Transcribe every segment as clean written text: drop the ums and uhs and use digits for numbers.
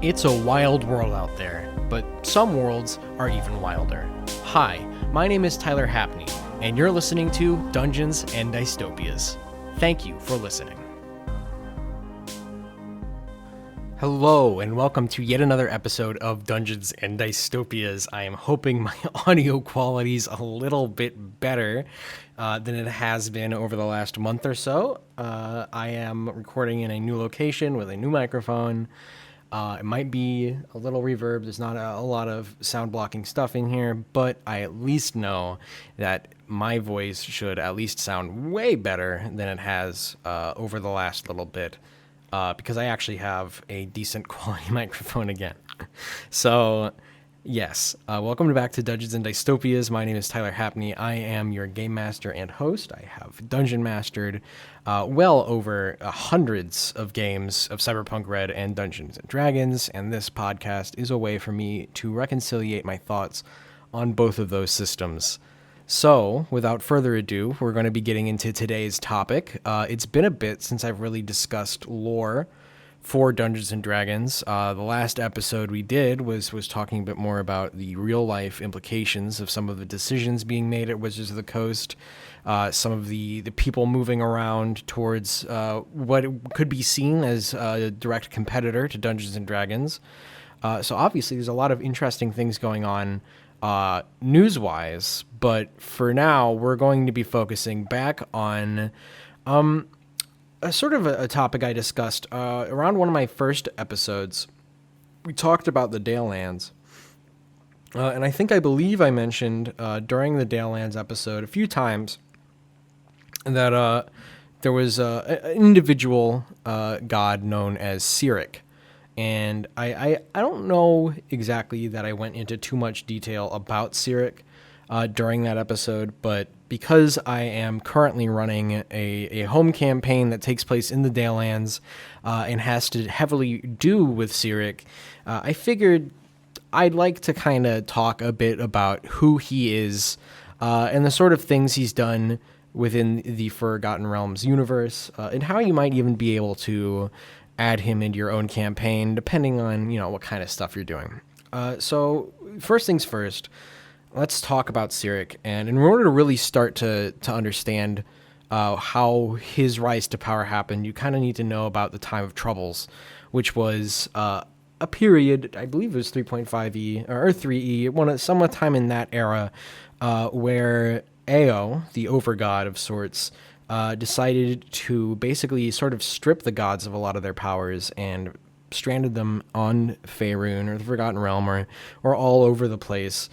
It's a wild world out there, but some worlds are even wilder. Hi, my name is Tyler Hapney, and you're listening to Dungeons and Dystopias. Thank you for listening. Hello, and welcome to yet another episode of Dungeons and Dystopias. I am hoping my audio quality's a little bit better than it has been over the last month or so. I am recording in a new location with a new microphone. It might be a little reverb. There's not a lot of sound blocking stuff in here, but I at least know that my voice should at least sound way better than it has over the last little bit. Because I actually have a decent quality microphone again. So, yes, welcome back to Dungeons and Dystopias. My name is Tyler Hapney. I am your game master and host. I have dungeon mastered well over hundreds of games of Cyberpunk Red and Dungeons and Dragons, and this podcast is a way for me to reconciliate my thoughts on both of those systems. So, without further ado, we're going to be getting into today's topic. It's been a bit since I've really discussed lore for Dungeons & Dragons. The last episode we did was talking a bit more about the real-life implications of some of the decisions being made at Wizards of the Coast, some of the people moving around towards what could be seen as a direct competitor to Dungeons & Dragons. So obviously there's a lot of interesting things going on news-wise, but for now we're going to be focusing back on a sort of a topic I discussed around one of my first episodes. We talked about the Dalelands, and I believe I mentioned during the Dalelands episode a few times that there was an individual god known as Cyric. And I don't know exactly that I went into too much detail about Cyric during that episode, but because I am currently running a home campaign that takes place in the Dalelands and has to heavily do with Cyric, I figured I'd like to kind of talk a bit about who he is and the sort of things he's done within the Forgotten Realms universe, and how you might even be able to add him into your own campaign, depending on, what kind of stuff you're doing. So first things first, let's talk about Cyric. And in order to really start to understand how his rise to power happened, you kind of need to know about the Time of Troubles, which was a period, I believe it was 3.5e or 3e, somewhat time in that era, where Ao, the overgod of sorts, decided to basically sort of strip the gods of a lot of their powers and stranded them on Faerun or the Forgotten Realm or all over the place.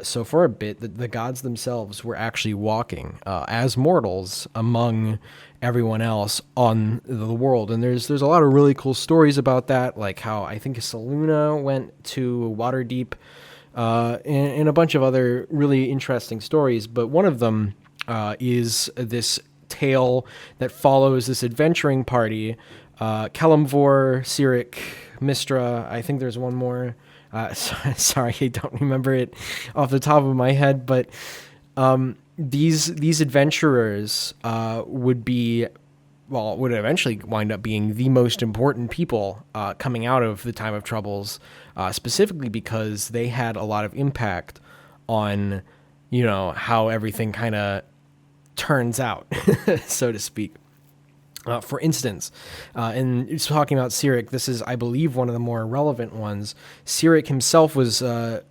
So for a bit, the gods themselves were actually walking as mortals among everyone else on the world. And there's a lot of really cool stories about that, like how I think Saluna went to Waterdeep, and a bunch of other really interesting stories. But one of them is this tale that follows this adventuring party, Kelemvor, Cyric, Mystra. I think there's one more. Sorry, I don't remember it off the top of my head, but these adventurers would eventually wind up being the most important people coming out of the Time of Troubles, specifically because they had a lot of impact on, how everything kind of turns out, so to speak. For instance, and talking about Cyric, this is, I believe, one of the more relevant ones. Cyric himself was the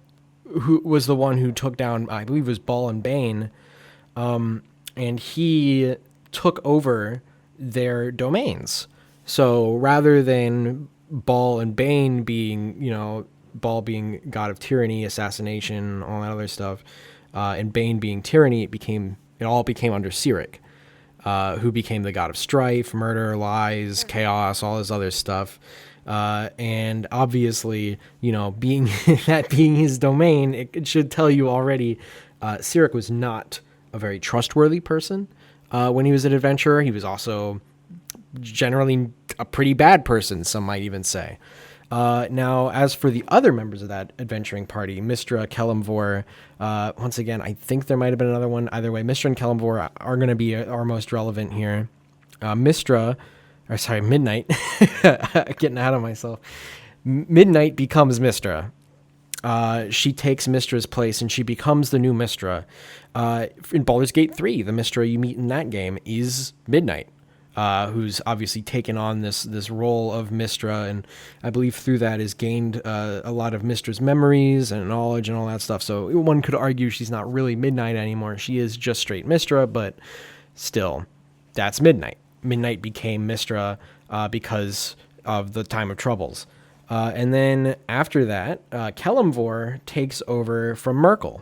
one who took down, I believe it was Ball and Bane, and he took over their domains. So rather than Ball and Bane being, Ball being god of tyranny, assassination, all that other stuff, and Bane being tyranny, it all became under Cyric, who became the god of strife, murder, lies, chaos, all this other stuff. And obviously, being that being his domain, it should tell you already, Cyric was not a very trustworthy person when he was an adventurer. He was also generally a pretty bad person, some might even say. Now, as for the other members of that adventuring party, Mystra, Kelemvor, once again, I think there might have been another one. Either way, Mystra and Kelemvor are going to be our most relevant here. Midnight, getting ahead of myself. Midnight becomes Mystra. She takes Mystra's place, and she becomes the new Mystra. In Baldur's Gate 3, the Mystra you meet in that game is Midnight, who's obviously taken on this role of Mystra, and I believe through that has gained a lot of Mystra's memories and knowledge and all that stuff. So one could argue she's not really Midnight anymore. She is just straight Mystra, but still, that's Midnight. Midnight became Mystra because of the Time of Troubles. And then after that, Kelemvor takes over from Merkel.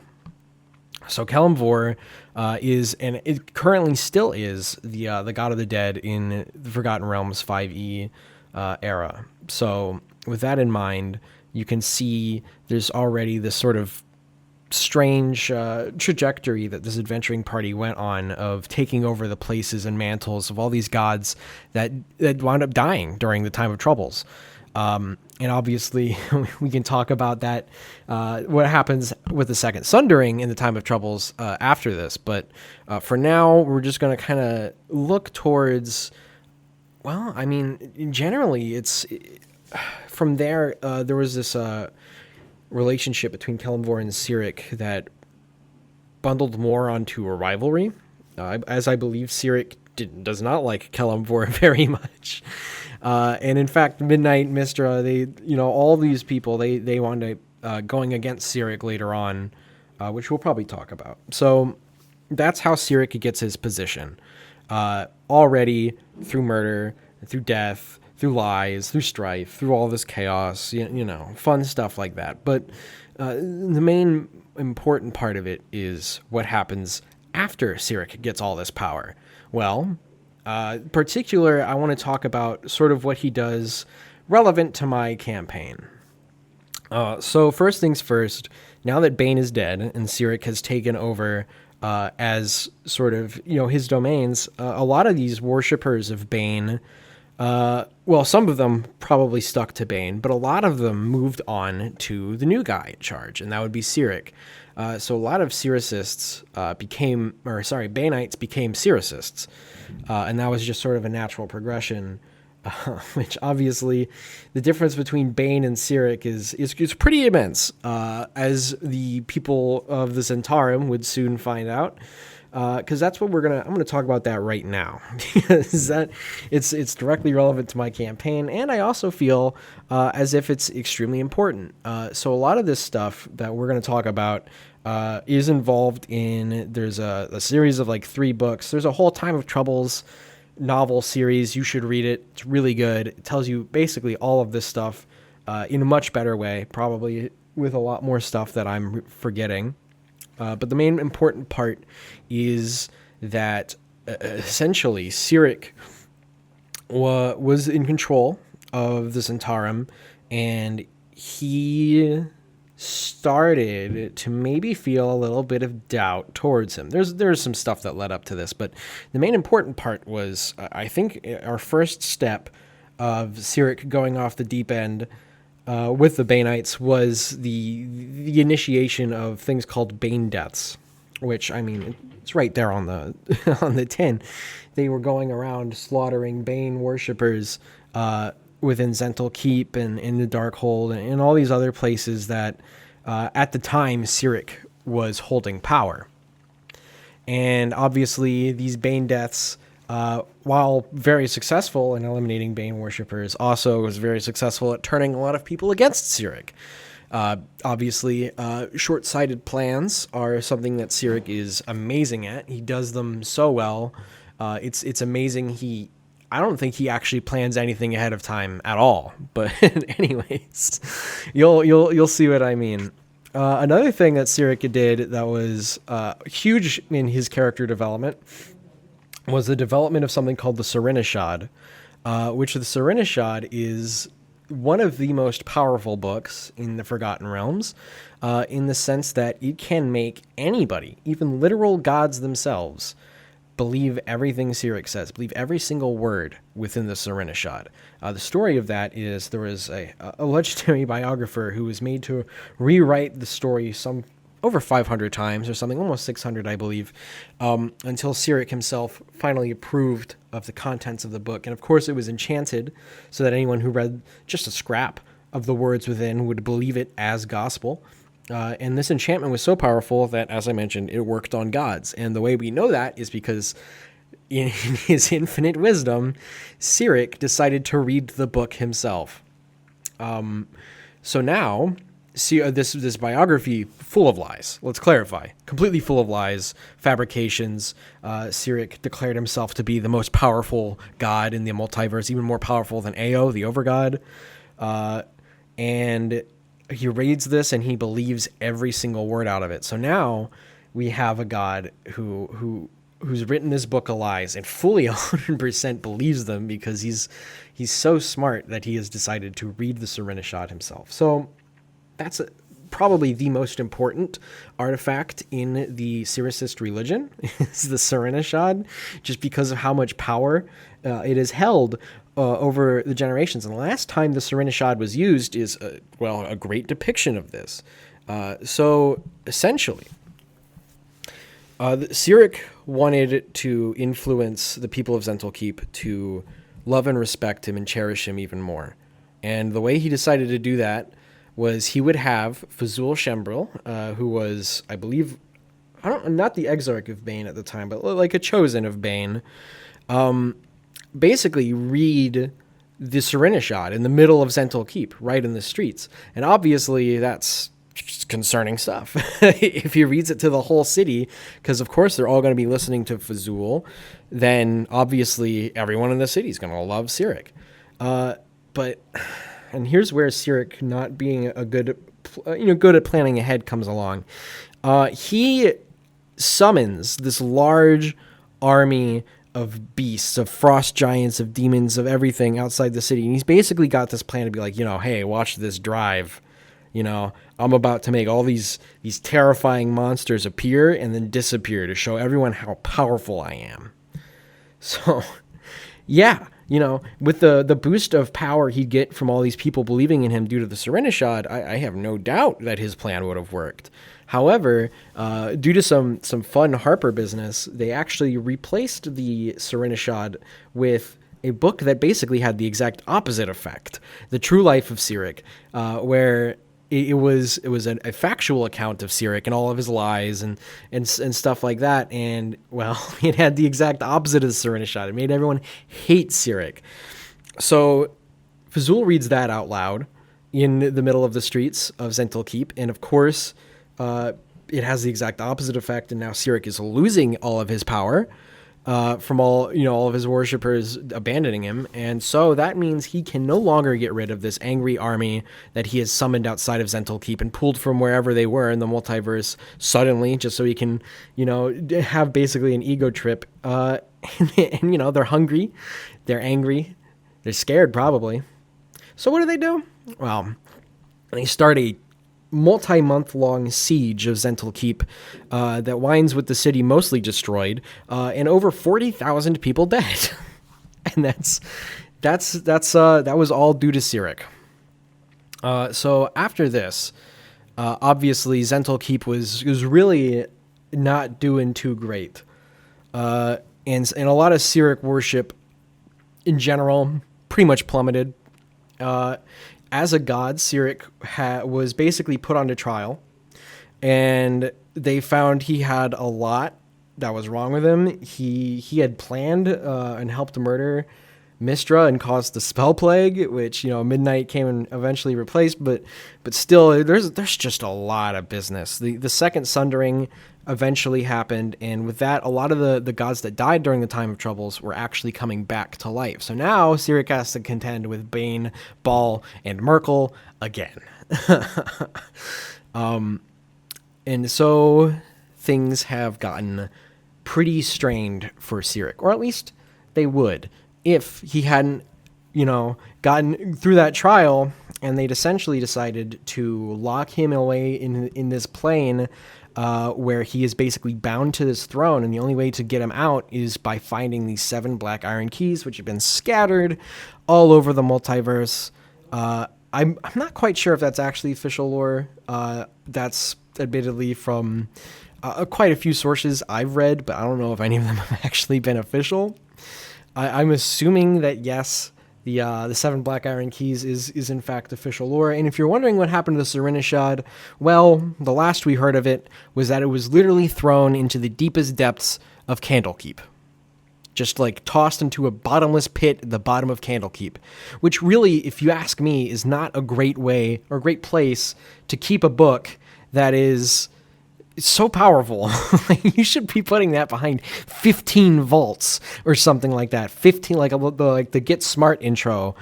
So Kelemvor is, and it currently still is, the god of the dead in the Forgotten Realms 5e era. So with that in mind, you can see there's already this sort of strange trajectory that this adventuring party went on of taking over the places and mantles of all these gods that wound up dying during the Time of Troubles. And obviously, we can talk about that, what happens with the Second Sundering in the Time of Troubles after this. But for now, we're just going to kind of look towards, well, I mean, generally, it's from there, there was this relationship between Kelemvor and Cyric that bundled more onto a rivalry, as I believe Cyric does not like Kelemvor very much. And in fact, Midnight, Mystra, all these people, they wound up going against Cyric later on, which we'll probably talk about. So that's how Cyric gets his position. Already through murder, through death, through lies, through strife, through all this chaos, fun stuff like that. But the main important part of it is what happens after Cyric gets all this power. Well, particular, I want to talk about sort of what he does relevant to my campaign. So first things first, now that Bane is dead and Cyric has taken over as sort of, his domains, a lot of these worshippers of Bane, well, some of them probably stuck to Bane, but a lot of them moved on to the new guy in charge, and that would be Cyric. So a lot of Cyricists Baneites became Cyricists, and that was just sort of a natural progression, which obviously the difference between Bane and Cyric is pretty immense, as the people of the Zentarum would soon find out. Because that's what I'm gonna talk about that right now, because that it's directly relevant to my campaign, and I also feel as if it's extremely important. So a lot of this stuff that we're gonna talk about is involved in. There's a series of like 3 books. There's a whole Time of Troubles novel series. You should read it. It's really good. It tells you basically all of this stuff in a much better way, probably with a lot more stuff that I'm forgetting. But the main important part is that essentially Cyric was in control of the Zentarum, and he started to maybe feel a little bit of doubt towards him. There's some stuff that led up to this, but the main important part was, I think, our first step of Cyric going off the deep end with the Baneites was the initiation of things called Bane deaths, which, I mean, it's right there on the on the tin. They were going around slaughtering Bane worshippers within Zental Keep and in the Darkhold and all these other places that at the time Cyric was holding power. And obviously these Bane deaths, while very successful in eliminating Bane worshippers, also was very successful at turning a lot of people against Cyric. Obviously, short-sighted plans are something that Cyric is amazing at. He does them so well. It's amazing. I don't think he actually plans anything ahead of time at all. But anyways, you'll see what I mean. Another thing that Cyric did that was huge in his character development was the development of something called the Cyrinishad, which the Cyrinishad is one of the most powerful books in the Forgotten Realms, in the sense that it can make anybody, even literal gods themselves, believe everything Cyric says, believe every single word within the Cyrinishad. The story of that is there was a legendary biographer who was made to rewrite the story some over 500 times or something, almost 600, I believe, until Cyric himself finally approved of the contents of the book. And of course, it was enchanted so that anyone who read just a scrap of the words within would believe it as gospel. And this enchantment was so powerful that, as I mentioned, it worked on gods. And the way we know that is because in his infinite wisdom, Cyric decided to read the book himself. So now, see this biography full of lies. Let's clarify. Completely full of lies, fabrications. Cyric declared himself to be the most powerful god in the multiverse, even more powerful than Ao, the overgod. And he reads this and he believes every single word out of it. So now we have a god who's written this book of lies and fully 100% believes them because he's so smart that he has decided to read the Serenishad himself. So that's probably the most important artifact in the Cyricist religion is the Serenishad, just because of how much power it has held over the generations. And the last time the Serenishad was used is, a great depiction of this. So essentially, Cyric wanted to influence the people of Zentalkeep to love and respect him and cherish him even more. And the way he decided to do that was he would have Fazul Shembril, who was, I believe, not the Exarch of Bane at the time, but like a chosen of Bane, basically read the Serenishad in the middle of Zentalkeep, right in the streets. And obviously that's concerning stuff if he reads it to the whole city, because of course they're all going to be listening to Fazul, then obviously everyone in the city is going to love Cyric. And here's where Cyric, not being a good at planning ahead, comes along. He summons this large army of beasts, of frost giants, of demons, of everything outside the city. And he's basically got this plan to be like, hey, watch this drive. I'm about to make all these terrifying monsters appear and then disappear to show everyone how powerful I am. So, yeah, with the boost of power he'd get from all these people believing in him due to the Serenishad, I have no doubt that his plan would have worked. However, due to some fun Harper business, they actually replaced the Serenishad with a book that basically had the exact opposite effect, The True Life of Cyric, where it was a factual account of Cyric and all of his lies and stuff like that. And, well, it had the exact opposite of the Serenishad. It made everyone hate Cyric. So Fazul reads that out loud in the middle of the streets of Zentalkeep. And, of course, it has the exact opposite effect. And now Cyric is losing all of his power from all of his worshippers abandoning him. And so that means he can no longer get rid of this angry army that he has summoned outside of Zentalkeep and pulled from wherever they were in the multiverse suddenly, just so he can, have basically an ego trip. And they're hungry, they're angry, they're scared probably. So what do? Well, they start a multi-month-long siege of Zentalkeep that winds with the city mostly destroyed and over 40,000 people dead. And that was all due to Cyric. So after this, obviously Zentalkeep was really not doing too great, and a lot of Cyric worship in general pretty much plummeted. As a god, Cyric was basically put onto trial, and they found he had a lot that was wrong with him. He had planned and helped murder Mistra and caused the spell plague, which Midnight came and eventually replaced. But still, there's just a lot of business. The second Sundering eventually happened, and with that, a lot of the gods that died during the Time of Troubles were actually coming back to life. So now Cyric has to contend with Bane, Baal, and Merkel again. And so things have gotten pretty strained for Cyric, or at least they would if he hadn't, gotten through that trial, and they'd essentially decided to lock him away in this plane where he is basically bound to this throne, and the only way to get him out is by finding these 7 black iron keys, which have been scattered all over the multiverse. I'm not quite sure if that's actually official lore. That's admittedly from quite a few sources I've read, but I don't know if any of them have actually been official. I'm assuming that yes, The seven black iron keys is in fact official lore. And if you're wondering what happened to the Serenishad, well, the last we heard of it was that it was literally thrown into the deepest depths of Candlekeep. Just like tossed into a bottomless pit at the bottom of Candlekeep, which really, if you ask me, is not a great way or great place to keep a book that is so powerful. You should be putting that behind 15 vaults or something like that. 15, like the Get Smart intro.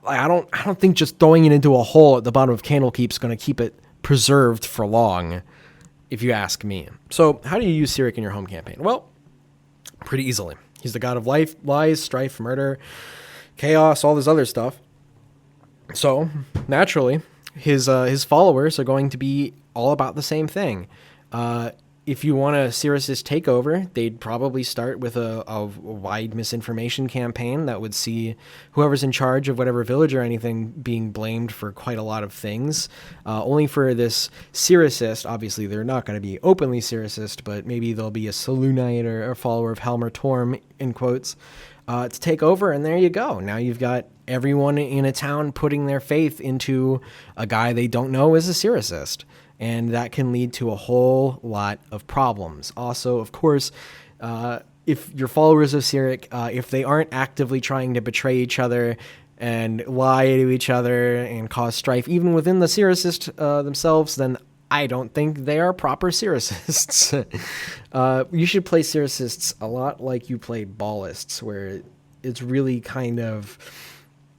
I don't think just throwing it into a hole at the bottom of Candlekeep is going to keep it preserved for long, if you ask me. So how do you use Cyric in your home campaign? Well, pretty easily. He's the god of life, lies, strife, murder, chaos, all this other stuff. So naturally, his followers are going to be all about the same thing. If you want a Cyricist takeover, they'd probably start with a wide misinformation campaign that would see whoever's in charge of whatever village or anything being blamed for quite a lot of things. Only for this Cyricist, obviously they're not going to be openly Cyricist, but maybe they'll be a Selûnite or a follower of Helmer Torm, in quotes, to take over, and there you go. Now you've got everyone in a town putting their faith into a guy they don't know is a Cyricist. And that can lead to a whole lot of problems. Also, of course, if you're followers of Cyric, if they aren't actively trying to betray each other and lie to each other and cause strife, even within the Cyricist themselves, then I don't think they are proper Cyricists. You should play Cyricists a lot like you play Ballists, where it's really kind of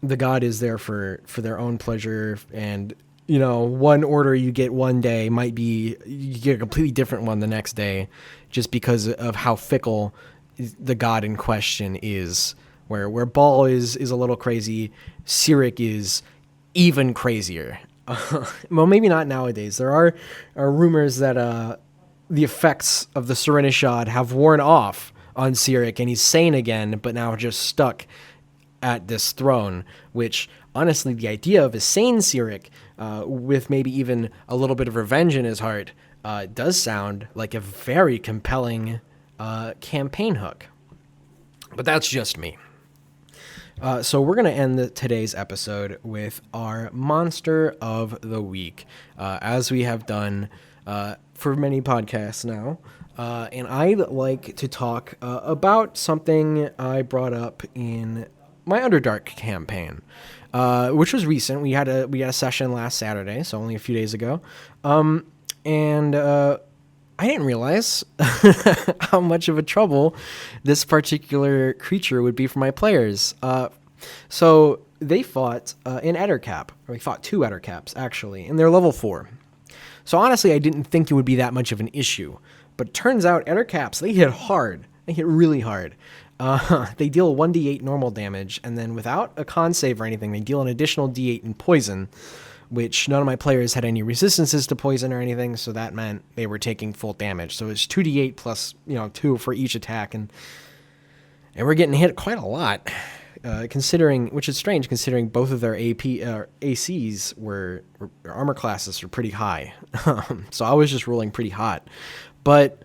the god is there for their own pleasure, and one order you get one day might be you get a completely different one the next day, just because of how fickle the god in question is. Where Ball is a little crazy, Cyric is even crazier. Well, maybe not nowadays. There are rumors that the effects of the Serenishad have worn off on Cyric, and he's sane again, but now just stuck at this throne, which honestly, the idea of a sane Cyric with maybe even a little bit of revenge in his heart does sound like a very compelling campaign hook. But that's just me. So we're going to end today's episode with our Monster of the Week, as we have done for many podcasts now. And I'd like to talk about something I brought up in my Underdark campaign, which was recent. We had a session last Saturday, so only a few days ago. And I didn't realize how much of a trouble this particular creature would be for my players. So they fought an Ettercap, or they fought two Ettercaps, actually, and they're level 4. So honestly, I didn't think it would be that much of an issue. But it turns out Ettercaps, they hit hard. They hit really hard. They deal 1d8 normal damage, and then without a con save or anything, they deal an additional d8 in poison, which none of my players had any resistances to poison or anything, so that meant they were taking full damage. So it's 2d8 plus 2 for each attack, and we're getting hit quite a lot, considering, which is strange considering both of their ACs were armor classes are pretty high. So I was just rolling pretty hot, but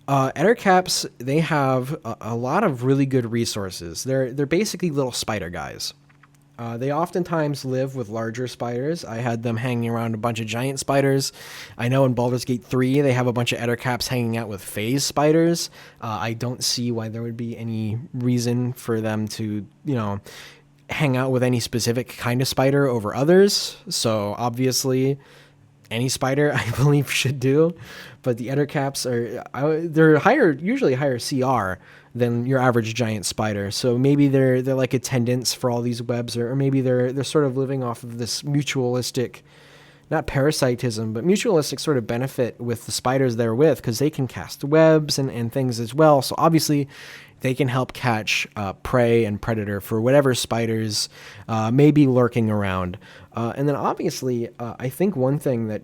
Ettercaps, they have a lot of really good resources. They're basically little spider guys. They oftentimes live with larger spiders. I had them hanging around a bunch of giant spiders. I know in Baldur's Gate 3 they have a bunch of Ettercaps hanging out with phase spiders. I don't see why there would be any reason for them to, hang out with any specific kind of spider over others. So obviously any spider, I believe, should do. But the Ettercaps they're usually higher CR than your average giant spider. So maybe they're like attendants for all these webs, or maybe they're sort of living off of this mutualistic, not parasitism, but mutualistic sort of benefit with the spiders they're with, because they can cast webs and things as well. So obviously they can help catch prey and predator for whatever spiders may be lurking around. And then obviously, I think one thing that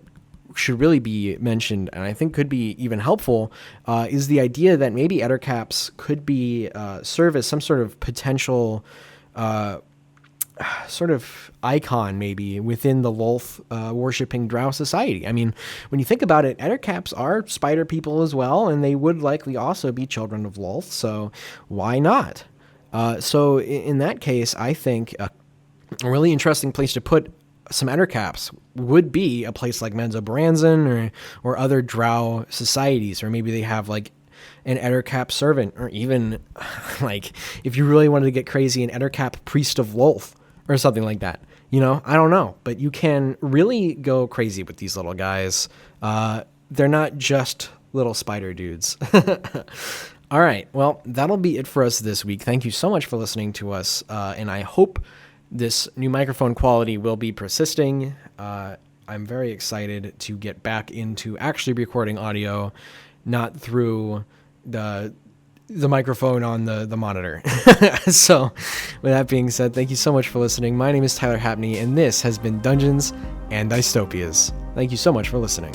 should really be mentioned, and I think could be even helpful, is the idea that maybe Ettercaps could be serve as some sort of potential sort of icon maybe within the Lolth worshipping drow society. I mean, when you think about it, Ettercaps are spider people as well, and they would likely also be children of Lolth, so why not? So in that case, I think a really interesting place to put some ettercaps would be a place like Menzoberranzan or other drow societies, or maybe they have like an ettercap servant, or even like if you really wanted to get crazy, an ettercap priest of Lolth or something like that. I don't know, but you can really go crazy with these little guys. They're not just little spider dudes. All right, well, that'll be it for us this week. Thank you so much for listening to us, and I hope this new microphone quality will be persisting. I'm very excited to get back into actually recording audio, not through the microphone on the monitor. So with that being said, thank you so much for listening. My name is Tyler Hapney, and this has been Dungeons and Dystopias. Thank you so much for listening.